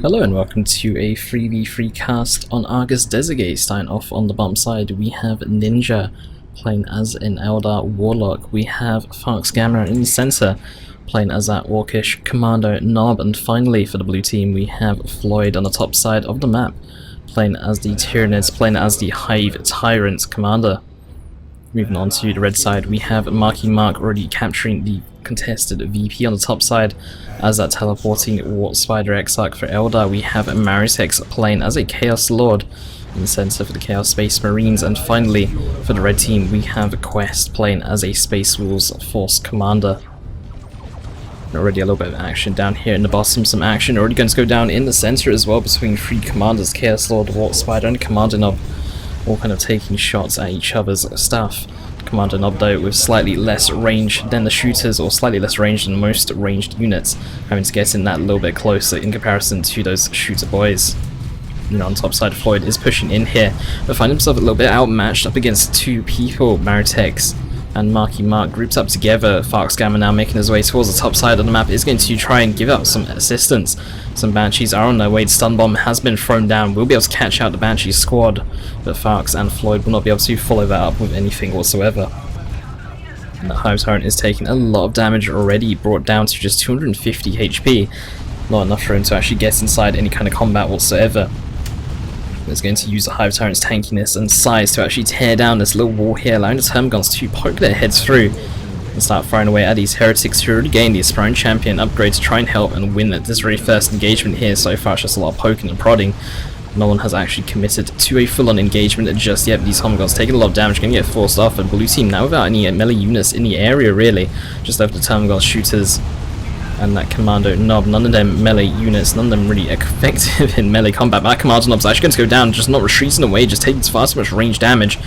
Hello and welcome to a 3v3 cast on Argus Desert Gate. Starting off on the bottom side, we have Ninja playing as an Eldar Warlock. We have Tharx Gamma in the center playing as that Orcish Kommando Knob. And finally for the blue team we have Floid on the top side of the map playing as the Tyranids, playing as the Hive Tyrant Commander. Moving on to the red side, we have Marky already capturing the contested VP on the top side as that teleporting Warp Spider Exarch for Eldar. We have Marutectz playing as a Chaos Lord in the center for the Chaos Space Marines. And finally, for the red team, we have Qwest playing as a Space Wolves Force Commander. Already a little bit of action down here in the bottom, some action already going to go down in the center as well between three commanders, Chaos Lord, Warp Spider and Kommando Knob, all kind of taking shots at each other's stuff. Kommando Knob though with slightly less range than the shooters, or slightly less range than most ranged units, having to get in that little bit closer in comparison to those shooter boys. You know, on top side, Floid is pushing in here, but find himself a little bit outmatched up against two people. Marutectz and Marky grouped up together. Tharx Gamma now making his way towards the top side of the map is going to try and give up some assistance. Some Banshees are on their way. The stun bomb has been thrown down. We'll be able to catch out the Banshee squad, but Tharx and Floid will not be able to follow that up with anything whatsoever. And the Hive Tyrant is taking a lot of damage already, brought down to just 250 HP. Not enough for him to actually get inside any kind of combat whatsoever. It's going to use the Hive Tyrant's tankiness and size to actually tear down this little wall here, allowing the Termagants to poke their heads through and start firing away at these heretics who already gained the Aspiring Champion upgrade to try and help and win this very first engagement here. So far it's just a lot of poking and prodding. No one has actually committed to a full-on engagement just yet. These Termagants taking a lot of damage, going to get forced off, and blue team now without any melee units in the area really. Just left the Termagant shooters and that Kommando Knob. None of them melee units, none of them really effective in melee combat. But that Kommando Knob's actually going to go down, just not retreating away, just taking far too much range damage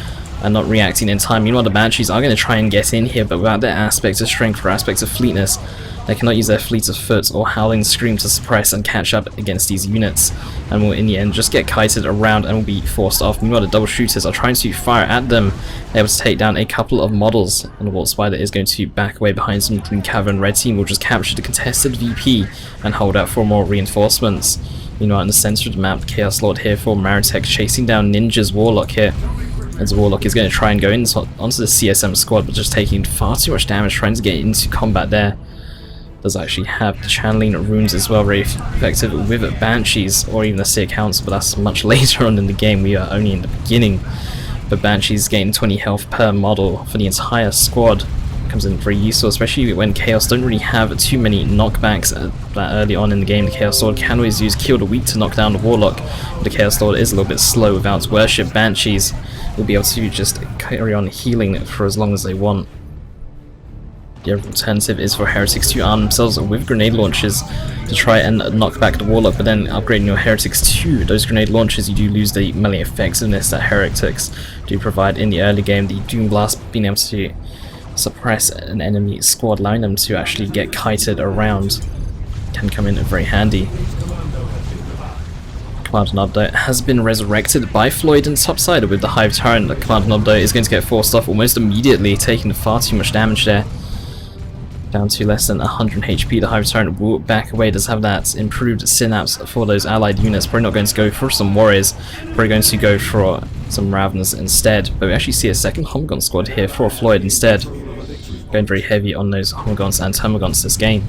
and not reacting in time. Meanwhile the Banshees are going to try and get in here, but without their aspects of strength or aspects of fleetness, they cannot use their fleet of foot or Howling Scream to suppress and catch up against these units, and will in the end just get kited around and will be forced off. Meanwhile the double shooters are trying to fire at them, able to take down a couple of models, and the Warp Spider is going to back away behind some Green Cavern. Red team will just capture the contested VP and hold out for more reinforcements. Meanwhile in the center of the map, Chaos Lord here for Marutectz chasing down Ninja's Warlock here. As Warlock is going to try and go onto the CSM squad, but just taking far too much damage trying to get into combat there. Does actually have the channeling runes as well, very effective with Banshees or even the Seer Council, but that's much later on in the game. We are only in the beginning. But Banshees gain 20 health per model for the entire squad. Comes in very useful, especially when Chaos don't really have too many knockbacks that early on in the game. The Chaos Lord can always use Kill the Weak to knock down the Warlock, but the Chaos Lord is a little bit slow without worship. Banshees will be able to just carry on healing for as long as they want. The other alternative is for heretics to arm themselves with grenade launchers to try and knock back the Warlock, but then upgrading your heretics to those grenade launchers, you do lose the melee effectiveness that heretics do provide in the early game. The Doom Blast being able to suppress an enemy squad, allowing them to actually get kited around, can come in very handy. Kommando Knob though has been resurrected by Floid and topside with the Hive Tyrant. The Kommando Knob though is going to get forced off almost immediately, taking far too much damage there. Down to less than 100 HP. The Hive Tyrant will back away, does have that improved synapse for those allied units. Probably not going to go for some warriors, probably going to go for some Raveners instead. But we actually see a second Homgon squad here for Floid instead. Going very heavy on those Homagants and Termagants this game,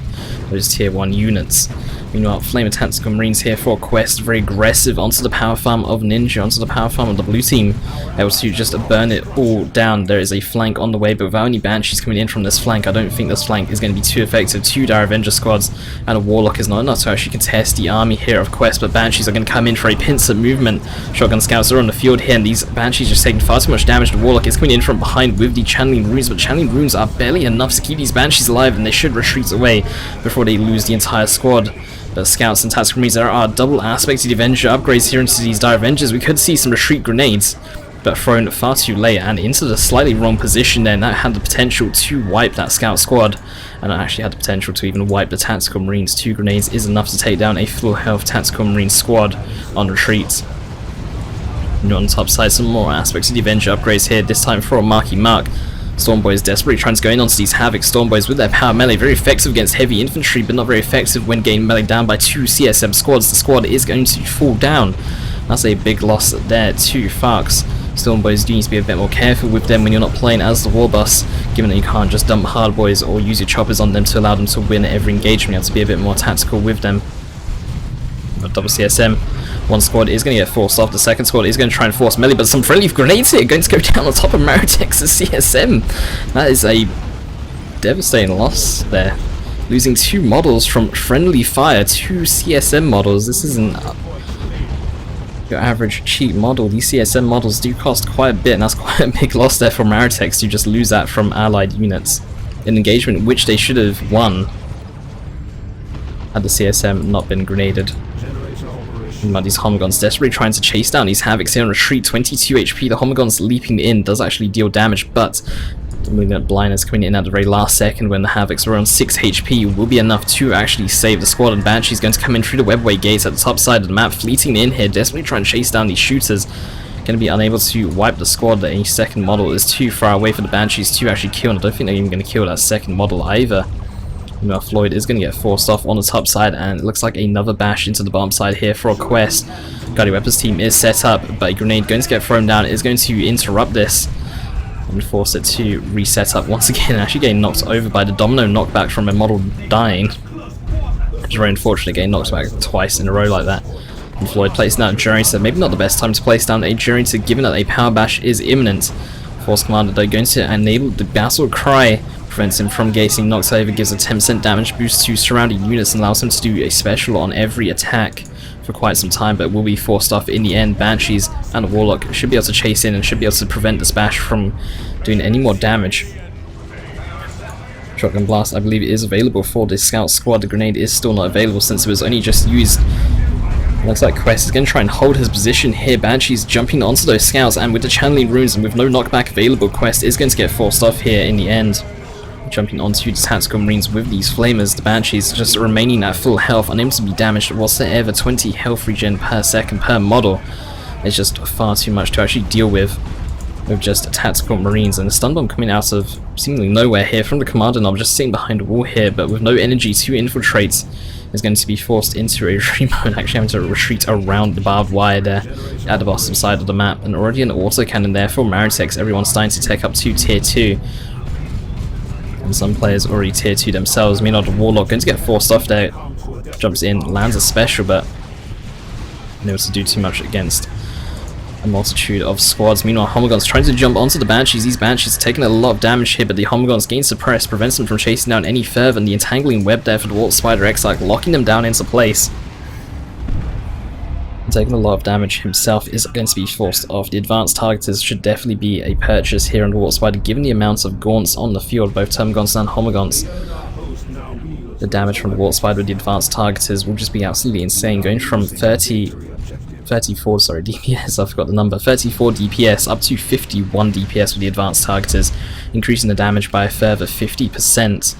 those tier 1 units. Meanwhile, Flame Tactical Marines here for Qwest, very aggressive onto the power farm of Ninja, onto the power farm of the blue team, able to just burn it all down. There is a flank on the way, but without any Banshees coming in from this flank, I don't think this flank is going to be too effective. 2 Dire Avenger squads and a Warlock is not enough to actually contest the army here of Qwest, but Banshees are going to come in for a pincer movement. Shotgun Scouts are on the field here, and these Banshees are just taking far too much damage. The Warlock is coming in from behind with the Channeling Runes, but Channeling Runes are barely enough to keep these Banshees alive, and they should retreat away before they lose the entire squad. The Scouts and Tactical Marines, there are double aspects of the Avenger upgrades here into these Dire Avengers. We could see some retreat grenades, but thrown far too late and into the slightly wrong position there, and that had the potential to wipe that Scout squad, and it actually had the potential to even wipe the Tactical Marines. 2 grenades is enough to take down a full health Tactical Marine squad on retreat. And on the top side, some more aspects of the Avenger upgrades here, this time for Marky. Stormboys desperately trying to go in onto these Havoc. Stormboys with their power melee, very effective against heavy infantry, but not very effective when getting melee down by 2 CSM squads. The squad is going to fall down. That's a big loss there to Tharx. Stormboys do need to be a bit more careful with them when you're not playing as the Warboss, given that you can't just dump hardboys or use your choppers on them to allow them to win every engagement. You have to be a bit more tactical with them. Double CSM. One squad is going to get forced off, the second squad is going to try and force melee, but some friendly grenades here going to go down on top of Marutectz's CSM. That is a devastating loss there. Losing 2 models from friendly fire, 2 CSM models. This isn't your average cheap model. These CSM models do cost quite a bit, and that's quite a big loss there for Marutectz to just lose that from allied units. An engagement which they should have won had the CSM not been grenaded. These Homagons desperately trying to chase down these Havocs here on retreat. 22 HP. The Homagons leaping in does actually deal damage, but the Malignant Blindness coming in at the very last second when the Havocs are on 6 HP will be enough to actually save the squad. And Banshee's going to come in through the webway gates at the top side of the map, fleeting in here, desperately trying to chase down these shooters. Going to be unable to wipe the squad. A second model is too far away for the Banshees to actually kill, and I don't think they're even going to kill that second model either. Floid is going to get forced off on the top side, and it looks like another bash into the bottom side here for Qwest. Guardian Weapons team is set up, but a grenade going to get thrown down is going to interrupt this and force it to reset up once again, actually getting knocked over by the domino knockback from a model dying. Which is very unfortunate, getting knocked back twice in a row like that. And Floid placing down a generator, maybe not the best time to place down a generator given that a power bash is imminent. Force Commander though going to enable the battle cry, prevents him from gazing, knocks over, gives a 10% damage boost to surrounding units and allows him to do a special on every attack for quite some time, but will be forced off in the end. Banshees and the Warlock should be able to chase in and should be able to prevent this bash from doing any more damage. Shotgun Blast, I believe, is available for this scout squad. The grenade is still not available since it was only just used. Looks like Qwest is going to try and hold his position here. Banshee's jumping onto those scouts, and with the channeling runes and with no knockback available, Qwest is going to get forced off here in the end. Jumping onto the tactical marines with these flamers, the Banshees just remaining at full health, unable to be damaged whatsoever. 20 health regen per second per model. It's just far too much to actually deal with just tactical marines, and the stun bomb coming out of seemingly nowhere here from the Kommando knob, just sitting behind a wall here, but with no energy to infiltrate, is going to be forced into a retreat mode, actually having to retreat around the barbed wire there at the bottom side of the map. And already an autocannon there for Marutectz. Everyone's starting to take up to tier 2. And some players already tier 2 themselves. Meanwhile, the Warlock going to get forced off there. Jumps in, lands a special, but unable to do too much against a multitude of squads. Meanwhile, Homagons trying to jump onto the Banshees. These Banshees are taking a lot of damage here, but the Homagons gain suppress, prevents them from chasing down any further, and the entangling web there for the Warp Spider Exarch, locking them down into place. Taking a lot of damage himself is going to be forced off. The advanced targeters should definitely be a purchase here on the Warp Spider, given the amounts of gaunts on the field, both Termagants and Homagons. The damage from the Warp Spider with the advanced targeters will just be absolutely insane, going from 34 DPS, I forgot the number, 34 DPS up to 51 DPS with the advanced targeters, increasing the damage by a further 50%.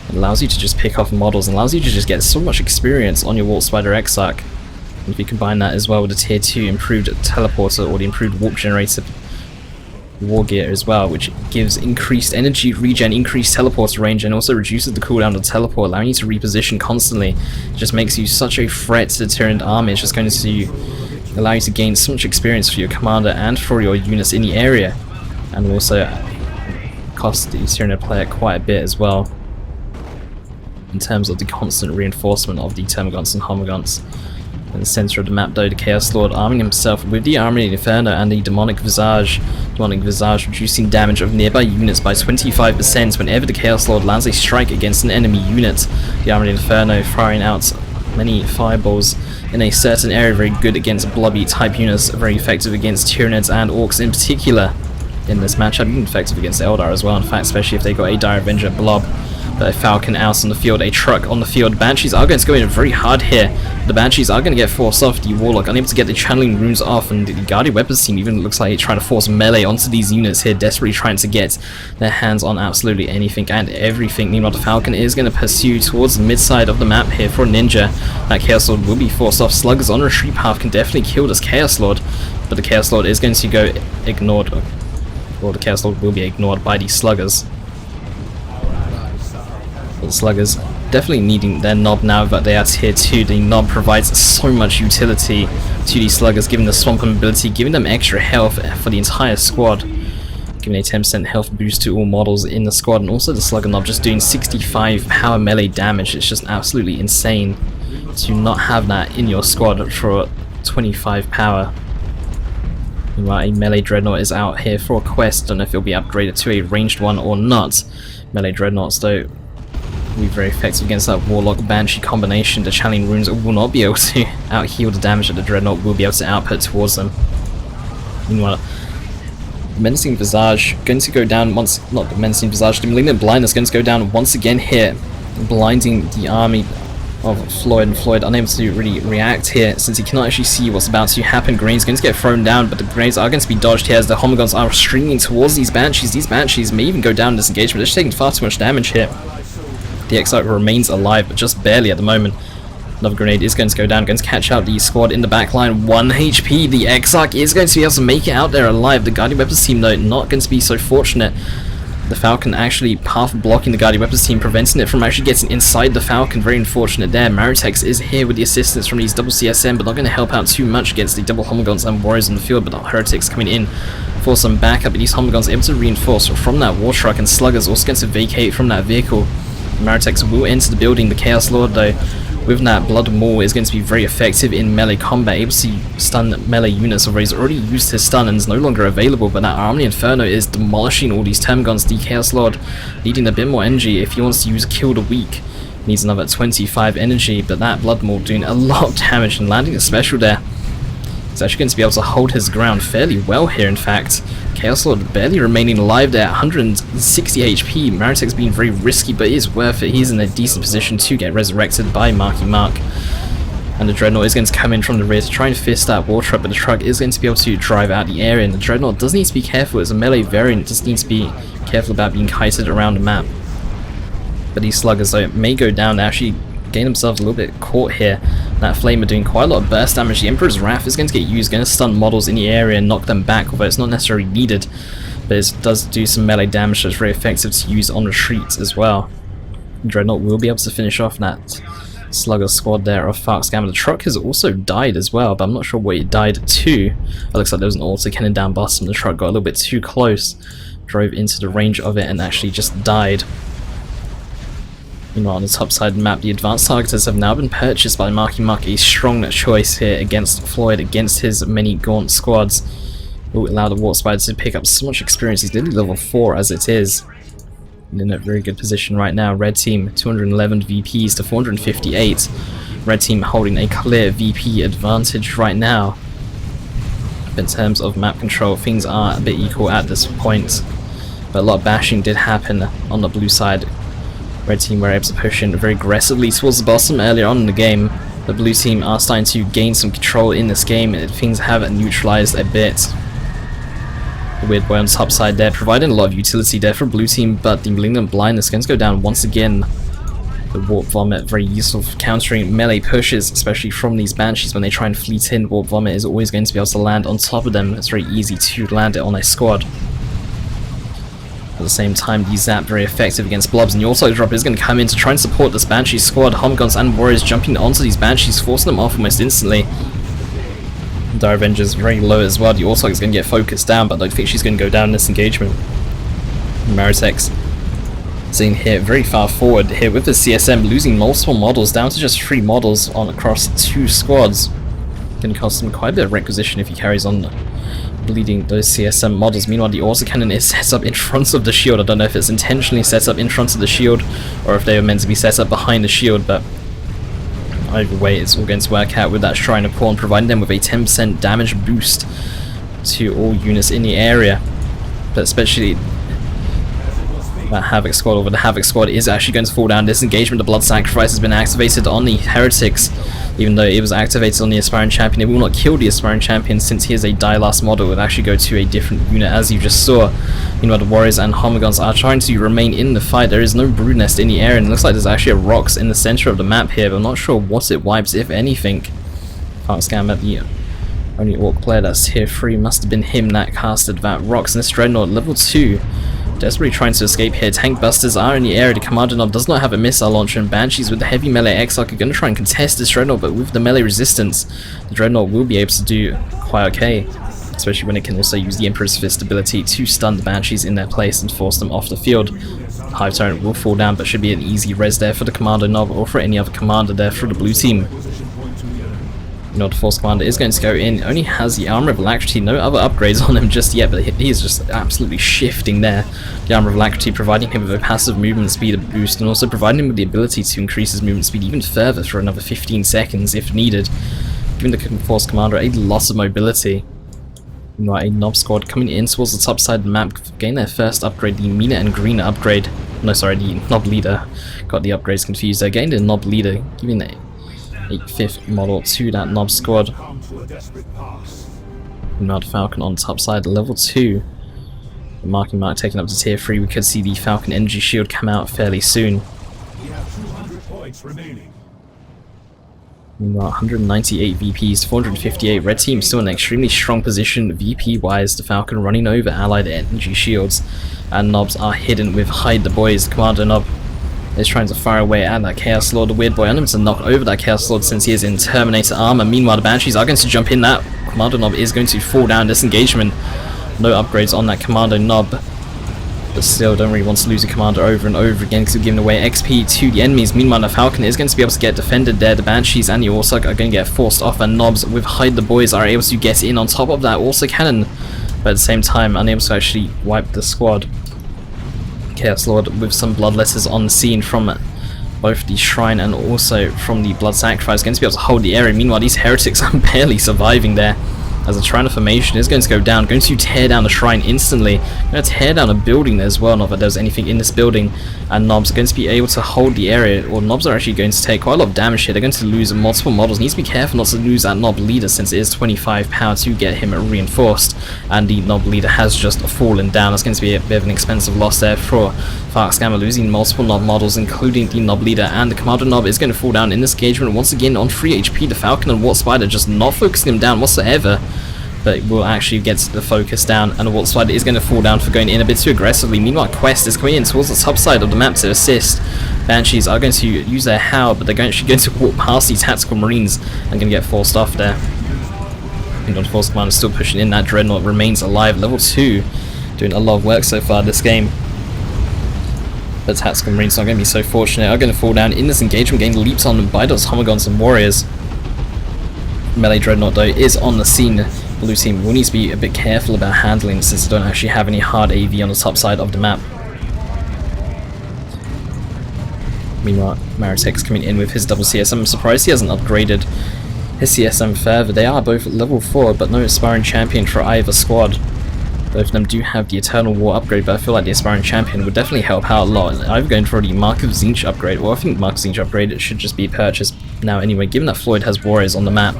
It allows you to just pick off models and allows you to just get so much experience on your Warp Spider Exarch. And if you combine that as well with the tier 2 improved teleporter or the improved warp generator war gear as well, which gives increased energy regen, increased teleporter range, and also reduces the cooldown of the teleport, allowing you to reposition constantly. It just makes you such a threat to the Tyrant army. It's just going to allow you to gain so much experience for your commander and for your units in the area, and will also cost the Tyrant player quite a bit as well in terms of the constant reinforcement of the Termagants and Homagants. In the center of the map though, the Chaos Lord arming himself with the Army of Inferno and the Demonic Visage. Demonic Visage reducing damage of nearby units by 25% whenever the Chaos Lord lands a strike against an enemy unit. The Army of Inferno firing out many fireballs in a certain area, very good against blobby type units, very effective against Tyranids and Orcs in particular in this matchup, even effective against Eldar as well, in fact, especially if they got a Dire Avenger blob. But a Falcon out on the field, a truck on the field. Banshees are going to go in very hard here. The Banshees are going to get forced off. The Warlock unable to get the channeling runes off, and the Guardian Weapons team even looks like it's trying to force melee onto these units here, desperately trying to get their hands on absolutely anything and everything. Meanwhile, the Falcon is going to pursue towards the mid-side of the map here for Ninja. That Chaos Lord will be forced off. Sluggers on retreat path can definitely kill this Chaos Lord, but the Chaos Lord is going to go ignored. Well, the Chaos Lord will be ignored by these sluggers. But the sluggers definitely needing their Nob now that they are tier 2. The Nob provides so much utility to these sluggers, giving the swamp ability, giving them extra health for the entire squad, giving a 10% health boost to all models in the squad, and also the slugger Nob just doing 65 power melee damage. It's just absolutely insane to not have that in your squad for 25 power. Meanwhile, a melee dreadnought is out here for a Qwest. Don't know if it'll be upgraded to a ranged one or not. Melee dreadnoughts though will be very effective against that Warlock Banshee combination. The channeling runes will not be able to out heal the damage that the dreadnought will be able to output towards them. Meanwhile, Menacing Visage going to go down once, not the Menacing Visage, the Malignant Blindness going to go down once again here, blinding the army of Floid, and Floid unable to really react here since he cannot actually see what's about to happen. Grenades going to get thrown down, but the grenades are going to be dodged here as the Homogons are streaming towards these Banshees. These Banshees may even go down in this engagement. They're just taking far too much damage here. The Exarch remains alive, but just barely at the moment. Another grenade is going to go down, going to catch out the squad in the back line. 1 HP. The Exarch is going to be able to make it out there alive. The Guardian Weapons team, though, not going to be so fortunate. The Falcon actually half blocking the Guardian Weapons team, preventing it from actually getting inside the Falcon. Very unfortunate there. Marutectz is here with the assistance from these double CSM, but not going to help out too much against the double Homogons and Warriors in the field. But the Heretics coming in for some backup. But these Homogons able to reinforce from that war truck, and Sluggers also going to vacate from that vehicle. Marutectz will enter the building. The Chaos Lord, though, with that Blood Maul, is going to be very effective in melee combat, able to stun melee units, although he's already used his stun and is no longer available. But that Army Inferno is demolishing all these Termagons. The Chaos Lord needing a bit more energy if he wants to use Kill the Weak. Needs another 25 energy, but that Blood Maul doing a lot of damage and landing a special there. He's actually going to be able to hold his ground fairly well here, in fact. Chaos Lord barely remaining alive there, 160 HP. Marutectz being very risky, but it is worth it. He's in a decent position to get resurrected by Marky Mark. And the Dreadnought is going to come in from the rear to try and fist that war truck, but the truck is going to be able to drive out the area. And the Dreadnought does need to be careful. It's a melee variant, it just needs to be careful about being kited around the map. But these sluggers, though, may go down. They actually gain themselves a little bit caught here. That Flamer doing quite a lot of burst damage. The Emperor's Wrath is going to get used, going to stun models in the area and knock them back, although it's not necessarily needed. But it does do some melee damage that's very effective to use on retreat as well. Dreadnought will be able to finish off that Slugger squad there of Tharx. The truck has also died as well, but I'm not sure what it died to. It looks like there was an auto cannon down bottom. The truck got a little bit too close, drove into the range of it, and actually just died. Meanwhile, on the top side of the map, the advanced targeters have now been purchased by Marky Mark. A strong choice here against Floyd, against his many gaunt squads. Will allow the Warp Spider to pick up so much experience. He's nearly level 4 as it is. And in a very good position right now. Red team 211 VPs to 458. Red team holding a clear VP advantage right now. But in terms of map control, things are a bit equal at this point. But a lot of bashing did happen on the blue side. Red team were able to push in very aggressively towards the bottom earlier on in the game. The blue team are starting to gain some control in this game, and things have neutralized a bit. The Weird Boy on the top side there, providing a lot of utility there for blue team, but the Malignant Blindness is going to go down once again. The Warp Vomit, very useful for countering melee pushes, especially from these Banshees when they try and fleet in. Warp Vomit is always going to be able to land on top of them. It's very easy to land it on a squad. At the same time, the Zap very effective against Blobs, and the Auto Drop is going to come in to try and support this Banshee squad. Homogons and Warriors jumping onto these Banshees, forcing them off almost instantly. Dire Avenger's very low as well. The Auto is going to get focused down, but I don't think she's going to go down in this engagement. Marutectz sitting here very far forward here with the CSM, losing multiple models down to just 3 models on across 2 squads. Going to cost him quite a bit of requisition if he carries on bleeding those CSM models. Meanwhile, the autocannon is set up in front of the shield. I don't know if it's intentionally set up in front of the shield or if they were meant to be set up behind the shield, but either way it's all going to work out with that Shrine of Corn, providing them with a 10% damage boost to all units in the area. But especially that Havoc squad, over the Havoc squad is actually going to fall down. This engagement, the Blood Sacrifice has been activated on the Heretics. Even though it was activated on the Aspiring Champion, it will not kill the Aspiring Champion since he is a die last model. It would actually go to a different unit, as you just saw. Meanwhile, the Warriors and Homogons are trying to remain in the fight. There is no Brood Nest in the area, and it looks like there's actually a rocks in the center of the map here, but I'm not sure what it wipes, if anything. Tharx Gamma, the Only Orc player that's tier 3 must have been him that casted that rocks, and this Dreadnought level 2. Desperately trying to escape here. Tank busters are in the area. The Kommando Nob does not have a missile launcher, and Banshees with the heavy melee Exarch are going to try and contest this Dreadnought, but with the melee resistance, the Dreadnought will be able to do quite okay. Especially when it can also use the Emperor's Fist ability to stun the Banshees in their place and force them off the field. Hive Tyrant will fall down, but should be an easy res there for the Kommando Nob or for any other commander there for the blue team. The Force Commander is going to go in, only has the Armor of Alacrity, no other upgrades on him just yet, but he is just absolutely shifting there. The Armor of Alacrity providing him with a passive movement speed boost, and also providing him with the ability to increase his movement speed even further for another 15 seconds if needed, giving the Force Commander a lot of mobility. Right, a Nob squad coming in towards the top side of the map, gain their first upgrade, the meaner and greener upgrade. No, sorry, the Nob leader. Got the upgrades confused there. Gained a Nob leader, giving a 5th model to that Nob squad. Mud Falcon on top side, level 2. The Marky Mark taken up to tier 3. We could see the Falcon energy shield come out fairly soon. We have 200 points remaining. 198 VPs, 458. Red team still in an extremely strong position VP wise. The Falcon running over allied energy shields, and Nobs are hidden with Hide the Boys. Commander Nob is trying to fire away at that Chaos Lord. The Weird Boy on him to knock over that Chaos Lord since he is in Terminator armor. Meanwhile, the Banshees are going to jump in. That Commander Nob is going to fall down. Disengagement. No upgrades on that Commando Nob. But still, don't really want to lose a commander over and over again because we're giving away XP to the enemies. Meanwhile, the Falcon is going to be able to get defended there. The Banshees and the Warlock are going to get forced off, and Nobs with Hide the Boys are able to get in on top of that also cannon, but at the same time unable to actually wipe the squad. Chaos Lord with some bloodletters on the scene from both the shrine and also from the blood sacrifice, going to be able to hold the area. Meanwhile, these heretics are barely surviving there, as the Shrine of Formation is going to go down, going to tear down the shrine instantly, going to tear down a building as well, not that there's anything in this building, and Nobs are going to be able to hold the area, or Nobs are actually going to take quite a lot of damage here. They're going to lose multiple models. Needs to be careful not to lose that Nob leader, since it is 25 power to get him reinforced, and the Nob leader has just fallen down. That's going to be a bit of an expensive loss there for Tharx, losing multiple Nob models, including the Nob leader, and the Commander Nob is going to fall down in this engagement once again on 3 HP. The Falcon and Warp Spider just not focusing him down whatsoever, but will actually get the focus down, and the Warp Spider is going to fall down for going in a bit too aggressively. Meanwhile, Qwest is coming in towards the top side of the map to assist. Banshees are going to use their Howl, but they're actually going to walk past the Tactical Marines and going to get forced off there. And Force Commander still pushing in. That Dreadnought remains alive, level 2, doing a lot of work so far this game. But Tactical Marines not going to be so fortunate, are going to fall down in this engagement, getting leaps on by those Homogons and Warriors. Melee Dreadnought though is on the scene. Blue team will need to be a bit careful about handling since they don't actually have any hard AV on the top side of the map. Meanwhile, Marutectz coming in with his double CSM. I'm surprised he hasn't upgraded his CSM further. They are both level 4, but no Aspiring Champion for either squad. Both of them do have the Eternal War upgrade, but I feel like the Aspiring Champion would definitely help out a lot. I'm going for the Mark of Tzinch upgrade. Well, I think Mark of Tzinch upgrade it should just be purchased now anyway, given that Floid has Warriors on the map.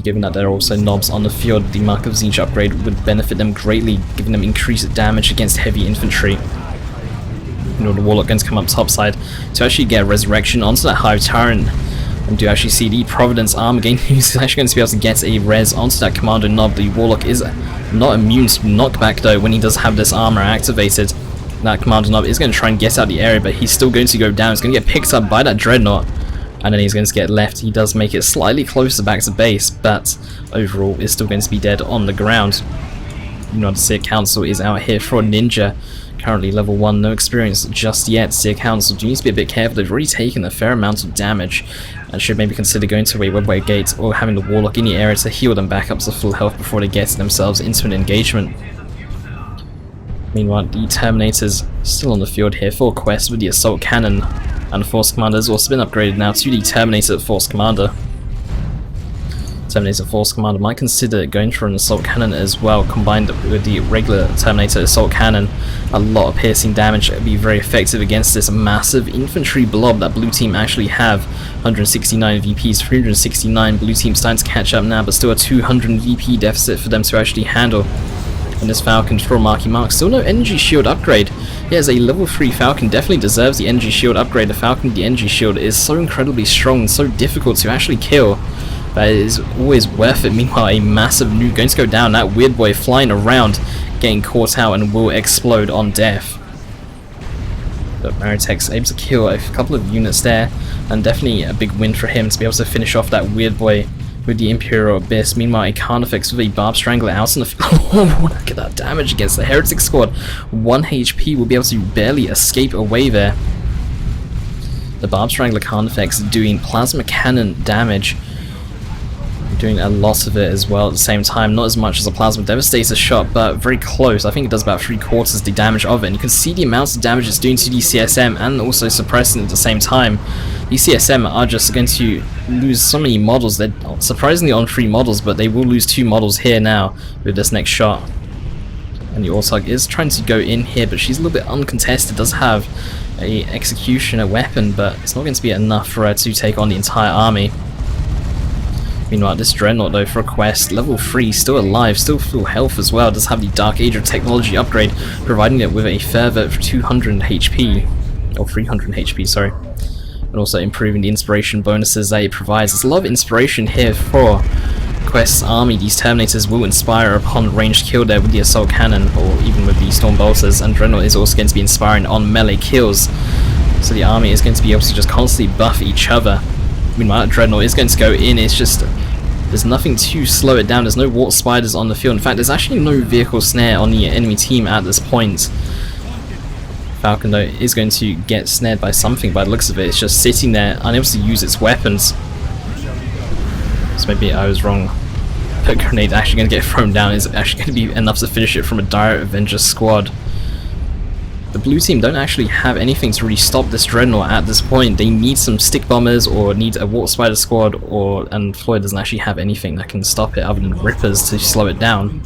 Given that there are also Nobs on the field, the Mark of Tzinch upgrade would benefit them greatly, giving them increased damage against heavy infantry. You know, the Warlock going to come up top side to actually get a resurrection onto that Hive Tyrant, and do actually see the Providence armor gain. He's actually going to be able to get a res onto that Commando Nob. The Warlock is not immune to knockback though when he does have this armor activated. That Commando Nob is going to try and get out the area, but he's still going to go down. He's going to get picked up by that Dreadnought, and then he's going to get left. He does make it slightly closer back to base, but overall is still going to be dead on the ground. You know, the Seer Council is out here for Ninja, currently level 1, no experience just yet. Seer Council do need to be a bit careful. They've already taken a fair amount of damage and should maybe consider going to a Webway Gate or having the Warlock in the area to heal them back up to full health before they get themselves into an engagement. Meanwhile, the Terminators still on the field here for Qwest with the Assault Cannon, and the Force Commander has also been upgraded now to the Terminator Force Commander. Terminator Force Commander might consider going for an Assault Cannon as well, combined with the regular Terminator Assault Cannon. A lot of piercing damage would be very effective against this massive infantry blob that blue team actually have. 169 VPs, 369. Blue team starting to catch up now, but still a 200 VP deficit for them to actually handle. And this Falcon for Marky Mark, still no energy shield upgrade. He has a level 3 Falcon, definitely deserves the energy shield upgrade. The Falcon with the energy shield is so incredibly strong and so difficult to actually kill. That is always worth it. Meanwhile, a massive nuke going to go down. That weird boy flying around, getting caught out and will explode on death. But Marutectz able to kill a couple of units there, and definitely a big win for him to be able to finish off that weird boy with the Imperial Abyss. Meanwhile, a Carnifex with a Barb Strangler out in the oh, look at that damage against the Heretic squad. 1 HP will be able to barely escape away there. The Barb Strangler Carnifex doing plasma cannon damage, doing a lot of it as well at the same time. Not as much as a Plasma Devastator shot, but very close. I think it does about 3/4 the damage of it, and you can see the amounts of damage it's doing to the CSM and also suppressing it at the same time. These CSM are just going to lose so many models. They're surprisingly on 3 models, but they will lose 2 models here now with this next shot. And the Warlock is trying to go in here, but she's a little bit uncontested. Does have a Executioner weapon, but it's not going to be enough for her to take on the entire army. Meanwhile, this Dreadnought though for a Qwest, level 3, still alive, still full health as well, does have the Dark Age of Technology upgrade, providing it with a further 200 HP, or 300 HP, sorry. And also improving the inspiration bonuses that it provides. There's a lot of inspiration here for Qwest's army. These Terminators will inspire upon ranged kill there with the Assault Cannon, or even with the Storm Bolters, and Dreadnought is also going to be inspiring on melee kills. So the army is going to be able to just constantly buff each other. Meanwhile, Dreadnought is going to go in. It's just, there's nothing to slow it down. There's no Warp Spiders on the field. In fact, there's actually no vehicle snare on the enemy team at this point. Falcon though is going to get snared by something by the looks of it. It's just sitting there, unable to use its weapons. So maybe I was wrong. But grenade actually going to get thrown down is actually going to be enough to finish it from a Dire Avenger squad. The blue team don't actually have anything to really stop this Dreadnought at this point. They need some stick bombers or need a Warp Spider squad, and Floid doesn't actually have anything that can stop it other than Rippers to slow it down.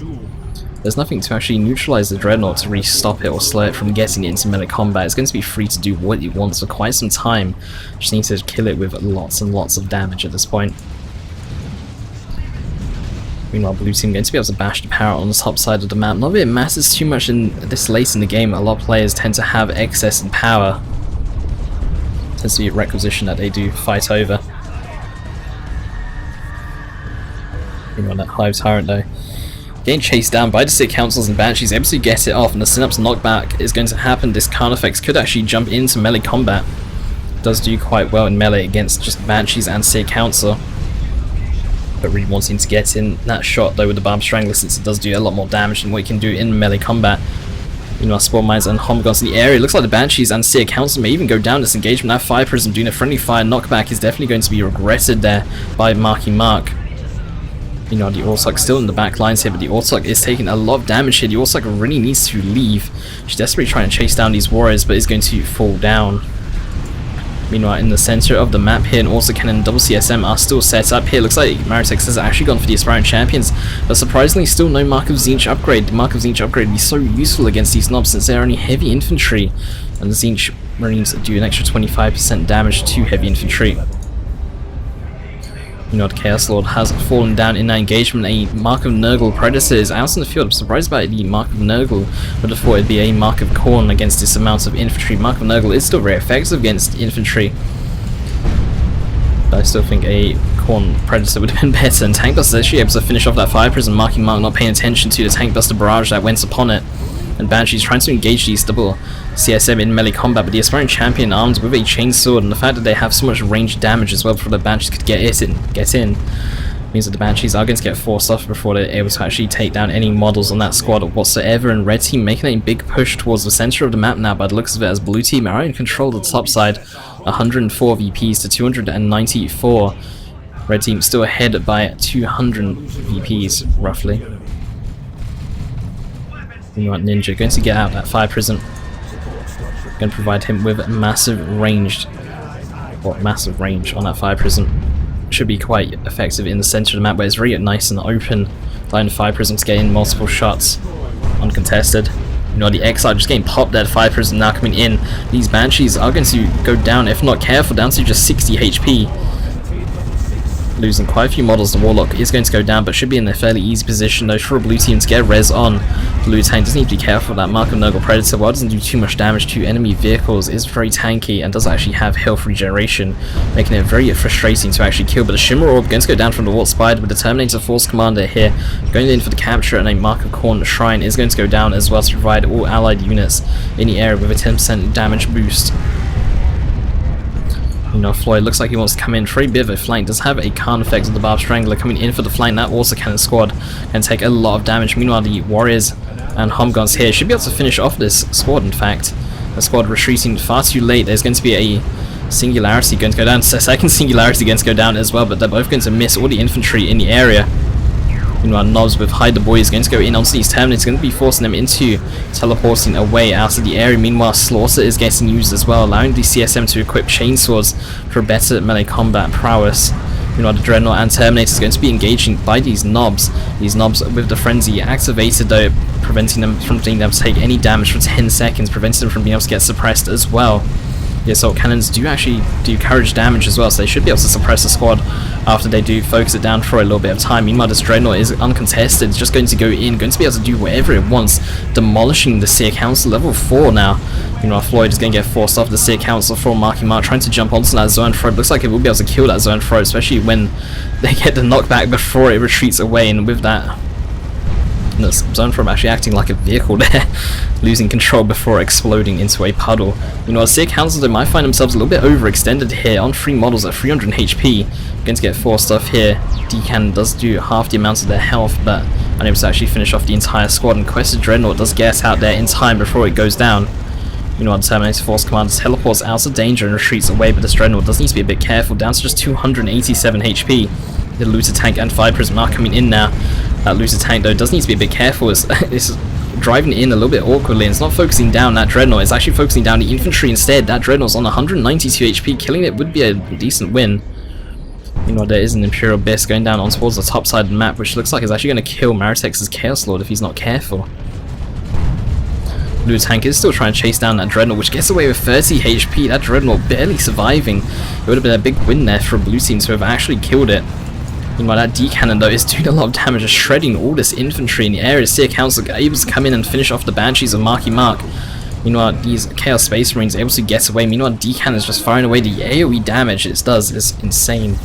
There's nothing to actually neutralize the Dreadnought to really stop it or slow it from getting into melee combat. It's going to be free to do what it wants for quite some time. Just need to kill it with lots and lots of damage at this point. Meanwhile, blue team going to be able to bash the power on the top side of the map. Not that it matters too much in this late in the game. A lot of players tend to have excess in power. Tends to be a requisition that they do fight over. Meanwhile, that Hive Tyrant though, getting chased down by the City Councils and Banshees, able to get it off, and the Synapse knockback is going to happen. This Carnifex could actually jump into melee combat. Does do quite well in melee against just Banshees and City Council. But really wanting to get in that shot though with the Barb Strangler, since it does do a lot more damage than what it can do in melee combat. Meanwhile, Spawn Mines and Homguns in the area. It looks like the Banshees and Seer Council may even go down this engagement. That Fire Prism doing a friendly fire knockback is definitely going to be regretted there by Marky Mark. You know, the Warlock still in the back lines here, but the Warlock is taking a lot of damage here. The Warlock really needs to leave. She's desperately trying to chase down these warriors, but is going to fall down. Meanwhile, in the center of the map here, and also Cannon and double CSM are still set up here. Looks like Marutectz has actually gone for the Aspiring Champions, but surprisingly still no Mark of Tzeentch upgrade. The Mark of Tzeentch upgrade would be so useful against these knobs since they're only heavy infantry, and the Tzeentch Marines do an extra 25% damage to heavy infantry. You know, the Chaos Lord has fallen down in that engagement. A Mark of Nurgle Predator is out in the field. I'm surprised by the Mark of Nurgle. Would have thought it'd be a Mark of Khorne against this amount of infantry. Mark of Nurgle is still very effective against infantry, but I still think a Khorne Predator would have been better. And Tank Buster is actually able to finish off that Fire Prism. Marky Mark not paying attention to the Tank Buster barrage that went upon it. And Banshee's trying to engage these double CSM in melee combat, but the Aspiring Champion armed with a chainsword, and the fact that they have so much ranged damage as well before the Banshees could get in means that the Banshees are going to get forced off before they're able to actually take down any models on that squad whatsoever. And red team making a big push towards the center of the map now by the looks of it, as blue team are in control of the top side, 104 VPs to 294. Red team still ahead by 200 VPs roughly. You want Ninja going to get out that Fire Prism, going to provide him with massive range on that Fire Prism. Should be quite effective in the center of the map where it's very nice and open. Allowing the Fire Prism to get in multiple shots uncontested. You know, the Exarch just getting popped there. The Fire Prism now coming in. These Banshees are going to go down, if not careful, down to just 60 HP. Losing quite a few models. The Warlock is going to go down, but should be in a fairly easy position though for a blue team to get res on. Blue tank does need to be careful of that Mark of Nurgle Predator. While it doesn't do too much damage to enemy vehicles, is very tanky and does actually have health regeneration, making it very frustrating to actually kill. But the Shimmer Orb going to go down from the Warp Spider with the Terminator Force Commander here, going in for the capture, and a Mark of Khorne Shrine is going to go down as well to provide all allied units in the area with a 10% damage boost. You know, Floid looks like he wants to come in for a bit of a flank. Does have a Khan effect of the Barb Strangler coming in for the flank. That also cannon squad can take a lot of damage. Meanwhile, the Warriors and Humguns here should be able to finish off this squad. In fact, the squad retreating far too late. There's going to be a Singularity going to go down. So second Singularity going to go down as well, but they're both going to miss all the infantry in the area. Meanwhile, Knobs with Hide the Boy is going to go in onto these Terminators, going to be forcing them into teleporting away out of the area. Meanwhile, Slaughter is getting used as well, allowing the CSM to equip chainswords for better melee combat prowess. Meanwhile, the Dreadnought and Terminator is going to be engaging by these Knobs. These Knobs with the Frenzy activated though, preventing them from being able to take any damage for 10 seconds, preventing them from being able to get suppressed as well. The assault cannons do actually do courage damage as well, so they should be able to suppress the squad after they do focus it down for a little bit of time. Meanwhile, this Dreadnought is uncontested, it's just going to go in, going to be able to do whatever it wants, demolishing the Seer Council level 4 now. Meanwhile, Floyd is going to get forced off the Seer Council for Marky Mark, trying to jump onto that Zoanthrope. Looks like it will be able to kill that Zoanthrope, especially when they get the knockback before it retreats away, and with that, the Zoanthrope actually acting like a vehicle there, losing control before exploding into a puddle. You know, Seer Council they might find themselves a little bit overextended here on 3 models at 300 HP. Going to get forced off here. D-Cannon does do half the amount of their health, but unable to actually finish off the entire squad, and Qwest Dreadnought does get out there in time before it goes down. You know, the Terminator Force Commander teleports out of danger and retreats away, but this Dreadnought does need to be a bit careful, down to just 287 HP. The Looter Tank and Fire Prism are coming in now. That Looter Tank though does need to be a bit careful, it's driving in a little bit awkwardly, and it's not focusing down that Dreadnought, it's actually focusing down the infantry instead. That Dreadnought's on 192 HP, killing it would be a decent win. You know, there is an Imperial Beast going down on towards the top side of the map, which looks like it's actually going to kill Marutectz's Chaos Lord if he's not careful. Blue Tank is still trying to chase down that Dreadnought, which gets away with 30 HP. That Dreadnought barely surviving. It would have been a big win there for a blue team to have actually killed it. Meanwhile, that D-Cannon though is doing a lot of damage, just shredding all this infantry in the area. Seer Council are able to come in and finish off the Banshees of Marky Mark. Meanwhile, these Chaos Space Marines are able to get away. Meanwhile, D-Cannon is just firing away the AoE damage it does is insane.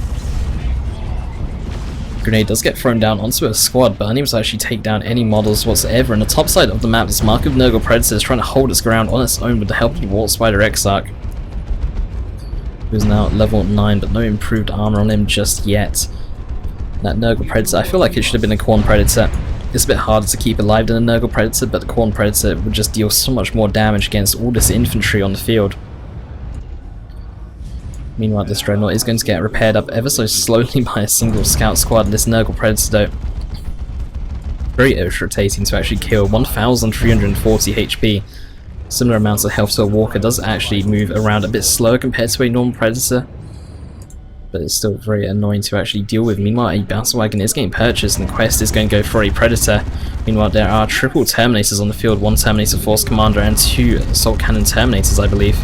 Grenade does get thrown down onto a squad, but unable to actually take down any models whatsoever. And the top side of the map, this Mark of Nurgle Predator is trying to hold its ground on its own with the help of the Warp Spider Exarch, who's now level 9, but no improved armor on him just yet. That Nurgle Predator, I feel like it should have been a Khorne Predator. It's a bit harder to keep alive than a Nurgle Predator, but the Khorne Predator would just deal so much more damage against all this infantry on the field. Meanwhile, this Dreadnought is going to get repaired up ever so slowly by a single scout squad. This Nurgle Predator though, very irritating to actually kill. 1340 HP. Similar amounts of health to a Walker, does actually move around a bit slower compared to a normal Predator, but it's still very annoying to actually deal with. Meanwhile, a Bouncer Wagon is getting purchased, and Qwest is going to go for a Predator. Meanwhile, there are triple Terminators on the field, 1 Terminator Force Commander and 2 Assault Cannon Terminators, I believe.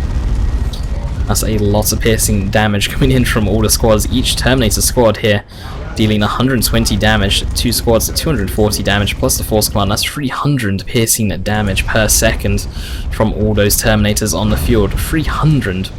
That's a lot of piercing damage coming in from all the squads. Each Terminator squad here dealing 120 damage, 2 squads at 240 damage, plus the Force Commander, that's 300 piercing damage per second from all those Terminators on the field. 300!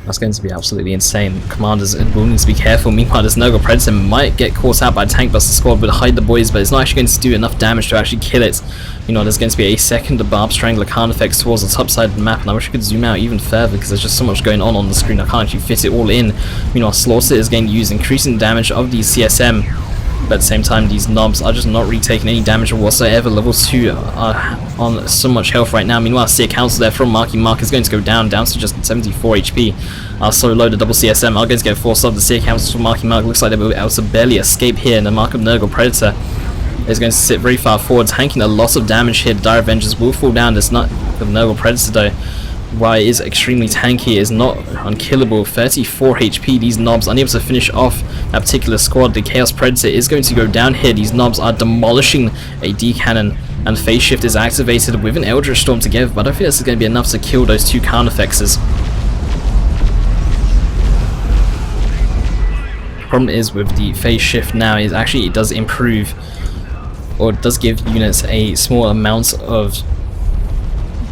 That's going to be absolutely insane. Commanders will need to be careful. Meanwhile, this Nurgle Predator might get caught out by a Tank Buster squad with Hide the Boys, but it's not actually going to do enough damage to actually kill it. You know, there's going to be a second Barb Strangler Khan effects towards the top side of the map, and I wish I could zoom out even further because there's just so much going on the screen. I can't actually fit it all in. Meanwhile, Slaughter is going to use increasing damage of these CSM, but at the same time, these Knobs are just not really taking any damage whatsoever. Level 2 are on so much health right now. Meanwhile, Seer Council there from Marky Mark is going to go down to just 74 HP. So low, the double CSM are going to get forced off. The Seer Council from Marky Mark looks like they will be able to barely escape here, and the Mark of Nurgle Predator is going to sit very far forward, tanking a lot of damage here. The Dire Avengers will fall down. This Nurgle Predator though, while it is extremely tanky, it is not unkillable. 34 HP. These Knobs unable to finish off that particular squad. The Chaos Predator is going to go down here. These Knobs are demolishing a D-Cannon, and Phase Shift is activated with an Eldritch Storm together, but I don't think this is going to be enough to kill those 2 Carnifexes. Problem is with the phase shift now is actually it does improve, or it does give units a small amount of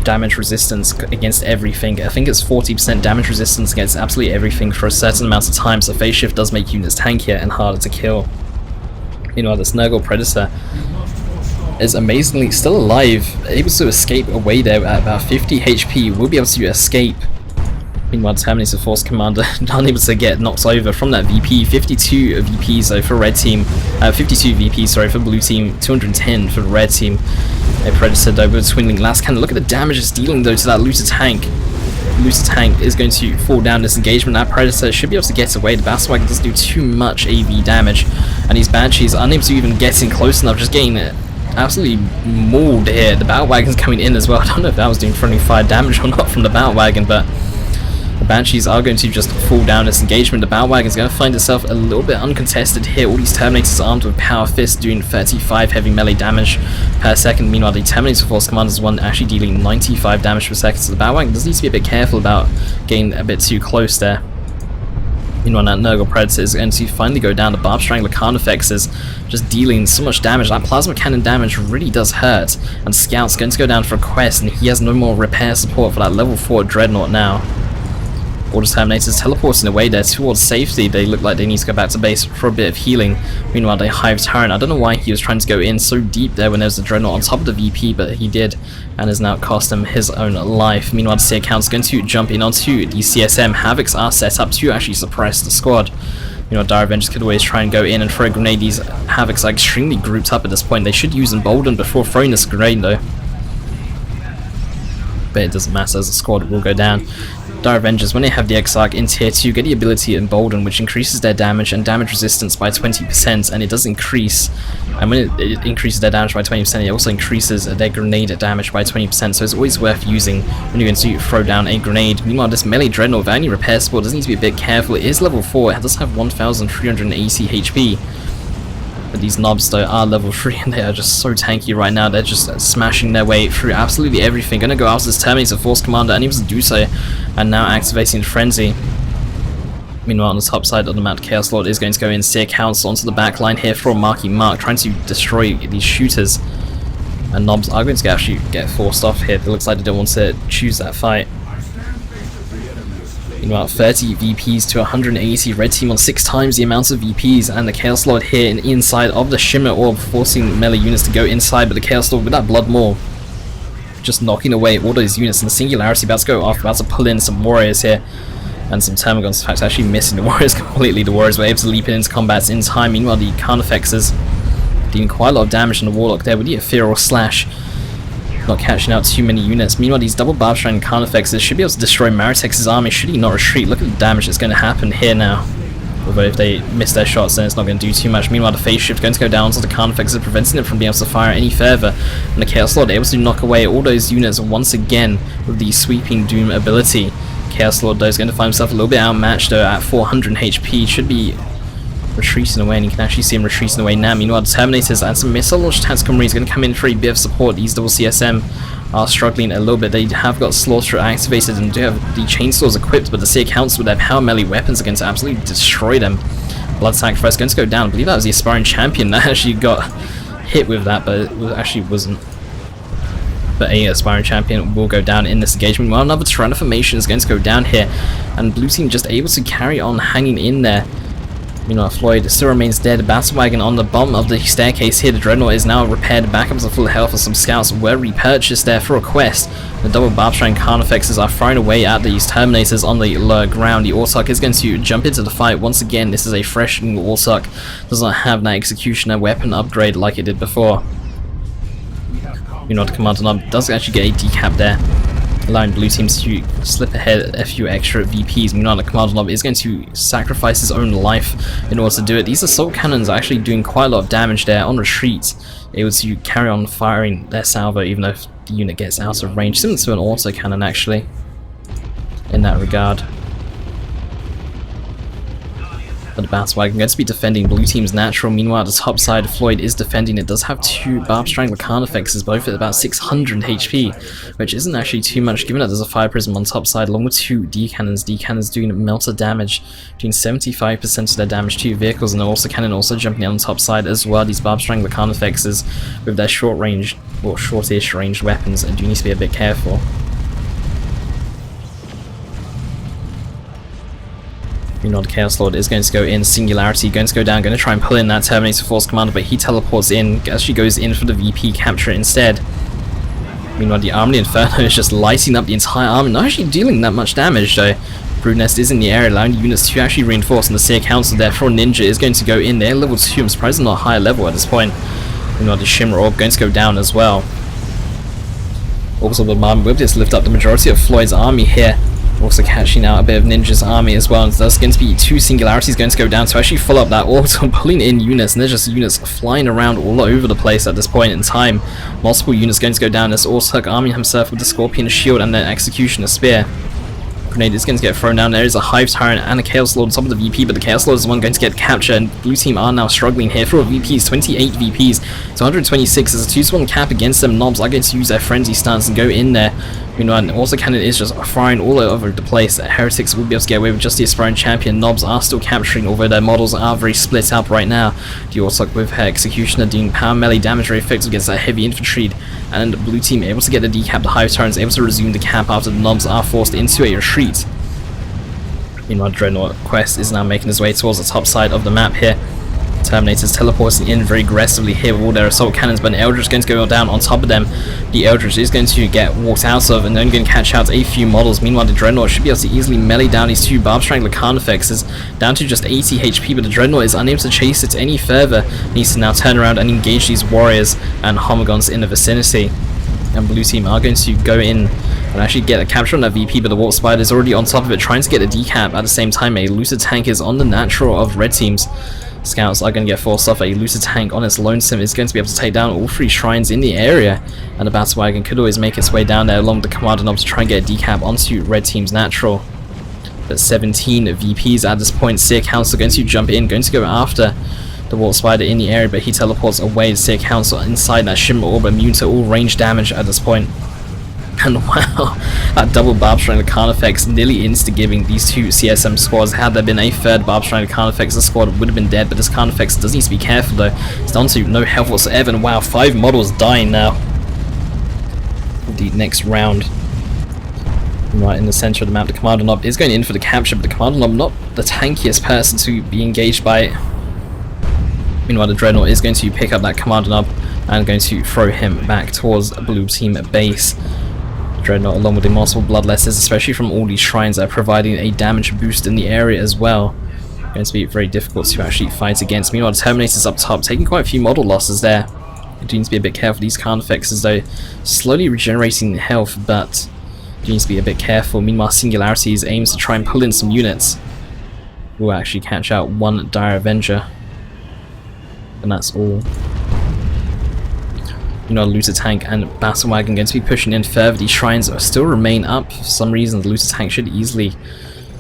damage resistance against everything. I think it's 40% damage resistance against absolutely everything for a certain amount of time, so phase shift does make units tankier and harder to kill. Meanwhile, this Nurgle Predator is amazingly still alive, able to escape away there at about 50 HP, will be able to escape. Meanwhile, Terminator Force Commander unable to get knocked over from that VP. 52 VPs though for red team, 52 VPs sorry for blue team, 210 for the red team. A Predator though with a twinning last cannon. Look at the damage it's dealing though to that looter tank. Looter tank is going to fall down this engagement. That Predator should be able to get away. The Battle Wagon doesn't do too much AV damage, and these Banshees are unable to even get in close enough, just getting absolutely mauled here. The Battle Wagon's coming in as well. I don't know if that was doing friendly fire damage or not from the Battle Wagon, but the Banshees are going to just fall down this engagement. The Battle Wagon is going to find itself a little bit uncontested here. All these Terminators armed with Power Fist doing 35 heavy melee damage per second. Meanwhile, the Terminator Force Commander is one actually dealing 95 damage per second. So the Battle Wagon does need to be a bit careful about getting a bit too close there. Meanwhile, that Nurgle Predator is going to finally go down. The Barb Strangler Carnifex is just dealing so much damage. That Plasma Cannon damage really does hurt. And Scout's going to go down for a Qwest, and he has no more repair support for that level 4 Dreadnought now. All the Terminators teleporting away there towards safety. They look like they need to go back to base for a bit of healing. Meanwhile, they Hive Tyrant. I don't know why he was trying to go in so deep there when there was a Dreadnought on top of the VP, but he did, and has now cost him his own life. Meanwhile, the Seer Count's going to jump in onto the CSM. Havocs are set up to actually suppress the squad. You know, Dire Avengers could always try and go in and throw a grenade. These Havocs are extremely grouped up at this point. They should use Embolden before throwing this grenade though. But it doesn't matter, as the squad will go down. Dire Avengers, when they have the Exarch in tier 2, get the ability Embolden, which increases their damage and damage resistance by 20%, and it does increase, and when it increases their damage by 20%, it also increases their grenade damage by 20%, so it's always worth using when you're going to throw down a grenade. Meanwhile, this melee Dreadnought, without any repair support, does need to be a bit careful. It is level 4, it does have 1380 HP. But these knobs though are level 3 and they are just so tanky right now. They're just smashing their way through absolutely everything. Gonna go after this Terminator Force Commander, and he was to do so, and now activating Frenzy. Meanwhile, on the top side of the map, Chaos Lord is going to go in. Seer Council onto the back line here for Marky Mark, trying to destroy these shooters. And knobs are going to actually get forced off here. It looks like they don't want to choose that fight. Meanwhile, 30 VPs to 180, red team on 6 times the amount of VPs, and the Chaos Lord here inside of the Shimmer Orb, forcing melee units to go inside, but the Chaos Lord with that Blood Maul just knocking away all those units, and the Singularity about to go off, about to pull in some warriors here, and some Termagants. In fact, actually missing the warriors completely. The warriors were able to leap into combat in time. Meanwhile, the Carnifexes dealing quite a lot of damage on the Warlock there with the Ethereal Slash. Not catching out too many units. Meanwhile, these double Barb Strand Carnifexes should be able to destroy Marutectz's army should he not retreat. Look at the damage that's going to happen here now. Although if they miss their shots, then it's not going to do too much. Meanwhile, the phase shift going to go down to the Carnifexes, preventing it from being able to fire any further. And the Chaos Lord able to knock away all those units once again with the Sweeping Doom ability. Chaos Lord though is going to find himself a little bit outmatched though at 400 HP. Should be retreating away, and you can actually see him retreating away now. Meanwhile, the Terminators and some missile launch tactical marines going to come in for a bit of support. These double CSM are struggling a little bit. They have got Slaughterer activated and do have the chainsaws equipped, but the Seer Counts with their power melee weapons are going to absolutely destroy them. Blood Sacrifice going to go down. I believe that was the Aspiring Champion that actually got hit with that, but it actually wasn't. But a Aspiring Champion will go down in this engagement. While another Tyrant formation is going to go down here, and blue team just able to carry on hanging in there. Meanwhile, Floid still remains dead. Battle Wagon on the bottom of the staircase here. The Dreadnought is now repaired back up to full health, as some scouts were repurchased there for a quest. The double Barb Strand Carnifexes are thrown away at these Terminators on the lower ground. The Autarch is going to jump into the fight once again. This is a fresh new Autarch. Does not have that Executioner weapon upgrade like it did before. Meanwhile, the Kommando does actually get a decap there, allowing blue teams to slip ahead a few extra VPs. Meanwhile, the Kommando is going to sacrifice his own life in order to do it. These assault cannons are actually doing quite a lot of damage there on retreat, able to carry on firing their salvo even though the unit gets out of range, similar to an auto cannon actually in that regard. But the Batwagon going to be defending blue team's natural. Meanwhile, the top side, Floid is defending. It does have 2 Barb Strangler Carnifexes, both at about 600 HP, which isn't actually too much, given that there's a Fire Prism on top side, along with 2 D-Cannons. D-Cannons doing melter damage, doing 75% of their damage to vehicles, and also Cannon also jumping down on top side as well. These Barb Strangler Carnifexes, with their short range, or shortish ranged weapons, do need to be a bit careful. The Chaos Lord is going to go in, Singularity going to go down, going to try and pull in that Terminator Force Commander, but he teleports in, actually goes in for the VP capture instead. Meanwhile, the Army Inferno is just lighting up the entire army, not actually dealing that much damage though. Broodnest is in the area, allowing the units to actually reinforce, and the Seer Council, therefore Ninja is going to go in there, level 2, I'm surprised they're not higher level at this point. Meanwhile, the Shimmer Orb going to go down as well. Also, the Bombardment Whip just lift up the majority of Floyd's army here. Also catching out a bit of Ninja's army as well, and there's going to be 2 Singularities going to go down to actually follow up that orbital, pulling in units, and there's just units flying around all over the place at this point in time. Multiple units going to go down. There's Ortug army himself with the Scorpion Shield and the Executioner Spear. Grenade is going to get thrown down. There is a Hive Tyrant and a Chaos Lord on top of the VP, but the Chaos Lord is the one going to get captured, and blue team are now struggling here for VPs, 28 VPs to 126. There's a 2-to-1 cap against them. Knobs are going to use their Frenzy stance and go in there. Meanwhile, also Cannon is just firing all over the place. Heretics will be able to get away with just the aspiring champion. Knobs are still capturing, although their models are very split up right now. The Ortug with her Executioner doing power melee damage very effective against that heavy infantry, and the blue team able to get the decap. The Hive Tyrants able to resume the cap after the Knobs are forced into a retreat. Meanwhile, Dreadnought Qwest is now making his way towards the top side of the map here. Terminators teleporting in very aggressively here with all their assault cannons, but an Eldritch is going to go down on top of them. The Eldritch is going to get walked out of and then going to catch out a few models. Meanwhile, the Dreadnought should be able to easily melee down these 2 Barb Strangler Carnifexes down to just 80 HP, but the Dreadnought is unable to chase it any further. Needs to now turn around and engage these warriors and Homogons in the vicinity. And blue team are going to go in and actually get a capture on that VP, but the Warp Spider is already on top of it, trying to get a decap. At the same time, a Lucid Tank is on the natural of red teams. Scouts are going to get forced off. A Lucid Tank on its lonesome is going to be able to take down all 3 shrines in the area, and the Batwagon could always make its way down there along the Commando Knob to try and get a decap onto red team's natural. But 17 VPs at this point. Seer Council going to jump in, going to go after the Warp Spider in the area, but he teleports away. The Seer Council inside that Shimmer Orb, immune to all range damage at this point. And wow, that double Barb Strangler Carnifex nearly insta-giving these 2 CSM squads. Had there been a 3rd Barb Strangler Carnifex, the squad would have been dead, but this Carnifex does need to be careful though. It's down to no health whatsoever, and wow, 5 models dying now. The next round. Right in the center of the map, the Commando Knob is going in for the capture, but the Commando Knob not the tankiest person to be engaged by. Meanwhile, the Dreadnought is going to pick up that Commando Knob and going to throw him back towards blue team base. Dreadnought, along with the multiple Bloodlesses, especially from all these shrines, are providing a damage boost in the area as well. Going to be very difficult to actually fight against. Meanwhile, the Terminators up top, taking quite a few model losses there. You do need to be a bit careful. These Carnifexes, though, slowly regenerating health, but you need to be a bit careful. Meanwhile, Singularities aims to try and pull in some units. We'll actually catch out 1 Dire Avenger. And that's all. Looter Tank and Batwagon going to be pushing in further. These shrines still remain up. For some reason, the Looter Tank should easily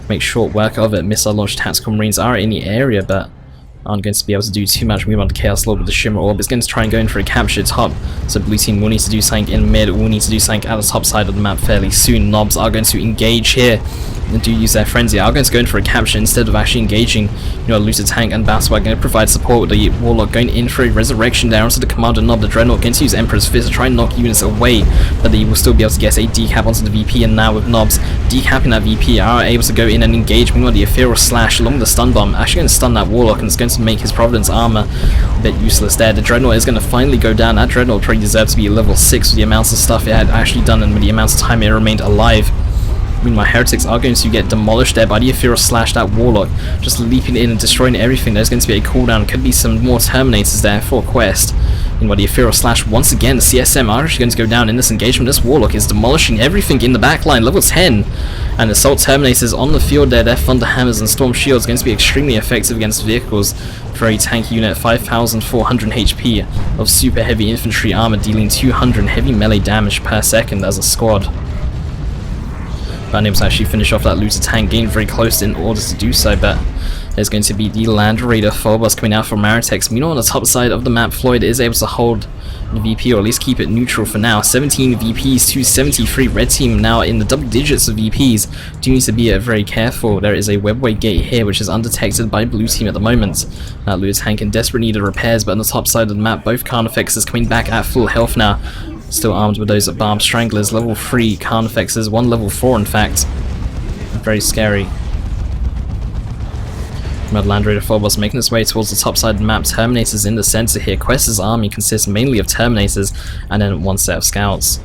make short work of it. Missile launched tactical marines are in the area, but aren't going to be able to do too much. Move on to Chaos Lord with the Shimmer Orb. It's going to try and go in for a capture top. So blue team will need to do something in mid. Will need to do something at the top side of the map fairly soon. Knobs are going to engage here and do use their frenzy. Are going to go in for a capture instead of actually engaging. Looter Tank and Batwagon going to provide support with the Warlock going in for a resurrection down onto the Commander Knob. The Dreadnought going to use Emperor's Fist to try and knock units away, but they will still be able to get a decap onto the VP. And now with Knobs decapping that VP, are able to go in and engage. Meanwhile, the Ethereal Slash along with the stun bomb actually going to stun that Warlock, and it's going to make his Providence armor a bit useless there. The Dreadnought is going to finally go down. That Dreadnought probably deserves to be level 6 with the amounts of stuff it had actually done and with the amounts of time it remained alive. Meanwhile, Heretics are going to get demolished there by the Ethereal Slash. That Warlock just leaping in and destroying everything. There's going to be a cooldown. Could be some more Terminators there for Qwest. Meanwhile, the Ethereal Slash once again. The CSM are actually going to go down in this engagement. This Warlock is demolishing everything in the backline. Level 10. And Assault Terminators on the field there. Their Thunder Hammers and Storm Shields going to be extremely effective against vehicles. Very tanky unit. 5,400 HP of super heavy infantry armor, dealing 200 heavy melee damage per second as a squad. Able to actually finish off that Looter Tank, getting very close in order to do so, but There's going to be the Land Raider Phobos coming out from Marutectz. Meanwhile, on the top side of the map, Floid is able to hold the VP, or at least keep it neutral for now. 17 VPs to 73. Red team now in the double digits of VPs. Do need to be very careful. There is a webway gate here, which is undetected by blue team at the moment. Lulu Tank in desperate need of repairs, but on the top side of the map, both Carnifexes coming back at full health now. Still armed with those Barb Stranglers, level 3 Carnifexes, one level 4 in fact. Very scary. Land Raider Phobos making its way towards the top side of the map. Terminators in the center here. Qwest's army consists mainly of Terminators and then one set of Scouts.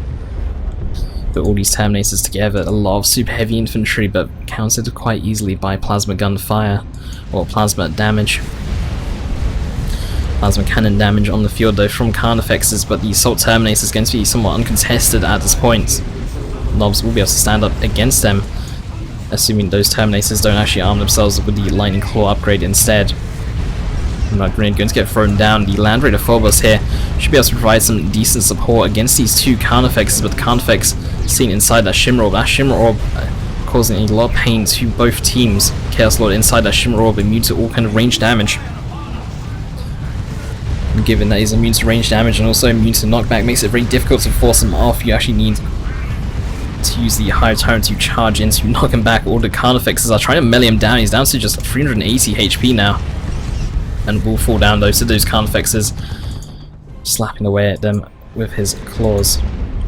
Put all these Terminators together, a lot of super heavy infantry, but countered quite easily by plasma gun fire or plasma damage. Plasma cannon damage on the field though from Carnifexes, but the Assault Terminator is going to be somewhat uncontested at this point. Knobs will be able to stand up against them, assuming those Terminators don't actually arm themselves with the Lightning Claw upgrade instead. Grenade going to get thrown down. The Land Raider Phobos here should be able to provide some decent support against these two Carnifexes, but the Carnifex seen inside that Shimmer Orb. That Shimmer Orb causing a lot of pain to both teams. Chaos Lord inside that Shimmer Orb, immune to all kind of range damage. And given that he's immune to range damage and also immune to knockback, makes it very difficult to force him off. You actually need to use the Hive Tyrant to charge in to knock him back. All the Carnifexes are trying to melee him down. He's down to just 380 HP now, and will fall down though to those Carnifexes, slapping away at them with his claws.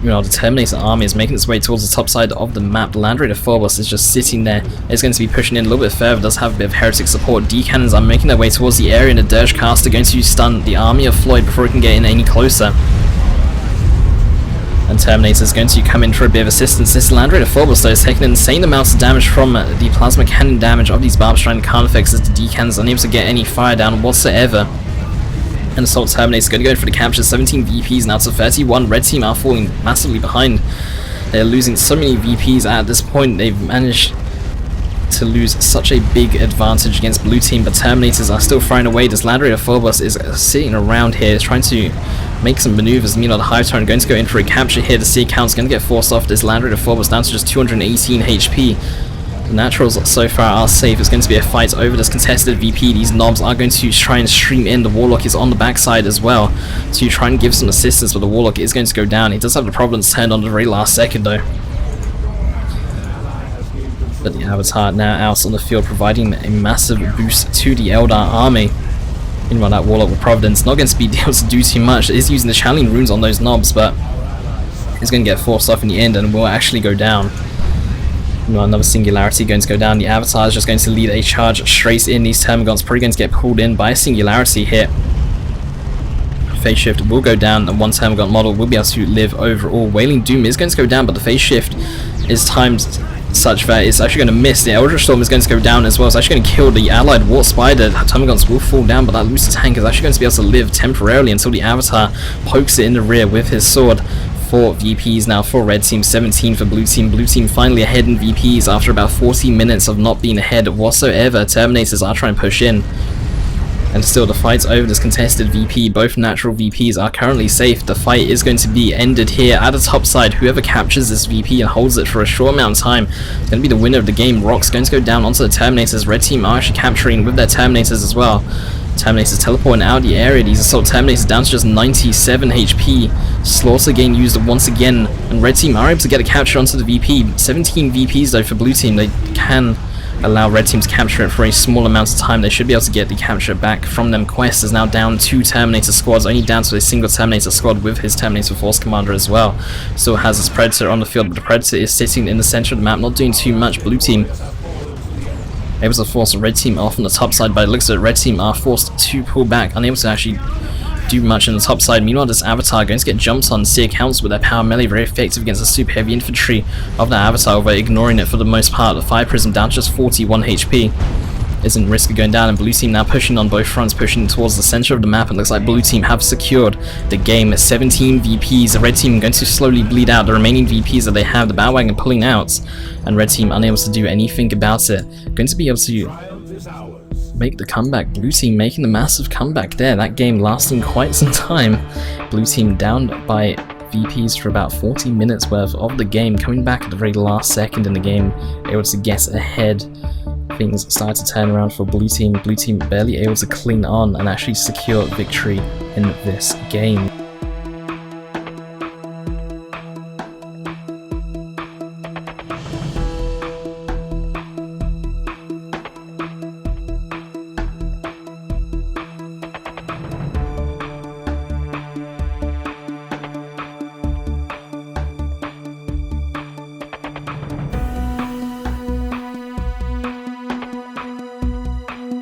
Meanwhile, the Terminator army is making its way towards the top side of the map. The Land Raider Phobos is just sitting there. It's going to be pushing in a little bit further. Does have a bit of heretic support. D-cannons are making their way towards the area, and the Dirge Cast are going to stun the army of Floyd before it can get in any closer. And Terminator is going to come in for a bit of assistance. This Land Raider Phobos though is taking insane amounts of damage from the plasma cannon damage of these Barb Strand Carnifexes. The D-cannons unable to get any fire down whatsoever. And Assault Terminator is going to go in for the capture. 17 VPs now to 31. Red team are falling massively behind. They're losing so many VPs at this point. They've managed to lose such a big advantage against blue team, but Terminators are still firing away. This Land Raider Phobos is sitting around here, trying to make some maneuvers. Meanwhile, the Hive Tyrant going to go in for a capture here. The sea count's going to get forced off. This Land Raider Phobos down to just 218 HP. The Naturals so far are safe. It's going to be a fight over this contested VP. These knobs are going to try and stream in. The Warlock is on the backside as well to try and give some assistance, but the Warlock is going to go down. He does have the Providence turned on the very last second though. But the Avatar now out on the field, providing a massive boost to the Eldar army. Meanwhile, that Warlock with Providence not going to be able to do too much. It is using the channeling runes on those knobs, but it's going to get forced off in the end and will actually go down. Meanwhile, another Singularity going to go down. The Avatar is just going to lead a charge straight in. These Termagants probably going to get pulled in by a Singularity here. Phase Shift will go down, and one Termagant model will be able to live overall. Wailing Doom is going to go down, but the Phase Shift is timed such that it's actually going to miss. The Eldritch Storm is going to go down as well. It's actually going to kill the allied War Spider. Termagants will fall down, but that Lucid Tank is actually going to be able to live temporarily until the Avatar pokes it in the rear with his sword. 4 VPs now for red team, 17 for blue team. Blue team finally ahead in VPs after about 40 minutes of not being ahead whatsoever. Terminators are trying to push in. And still the fight's over this contested VP. Both natural VPs are currently safe. The fight is going to be ended here at the top side. Whoever captures this VP and holds it for a short amount of time is going to be the winner of the game. Rock's going to go down onto the Terminators. Red team are actually capturing with their Terminators as well. Terminators teleporting out of the area. These Assault Terminators down to just 97 HP. Slaughter gain used once again. And red team are able to get a capture onto the VP. 17 VPs though for blue team. They can allow red team to capture it for a small amount of time. They should be able to get the capture back from them. Qwest is now down 2 Terminator squads, only down to a single Terminator squad with his Terminator Force Commander as well. Still has his Predator on the field, but the Predator is sitting in the center of the map, not doing too much. Blue team able to force red team off on the top side, but it looks like red team are forced to pull back, unable to actually do much on the top side. Meanwhile, this Avatar going to get jumped on. Seer counts with their power melee, very effective against the super heavy infantry of the Avatar, over ignoring it for the most part. The Fire Prism down to just 41 HP. Isn't risk of going down, and blue team now pushing on both fronts, pushing towards the center of the map, and looks like blue team have secured the game. 17 VPs, the red team going to slowly bleed out the remaining VPs that they have. The bandwagon pulling out, and red team unable to do anything about it. Going to be able to make the comeback. Blue team making the massive comeback there. That game lasting quite some time. Blue team down by VPs for about 40 minutes worth of the game, coming back at the very last second in the game, able to get ahead things started to turn around for Blue Team. Blue Team barely able to cling on and actually secure victory in this game.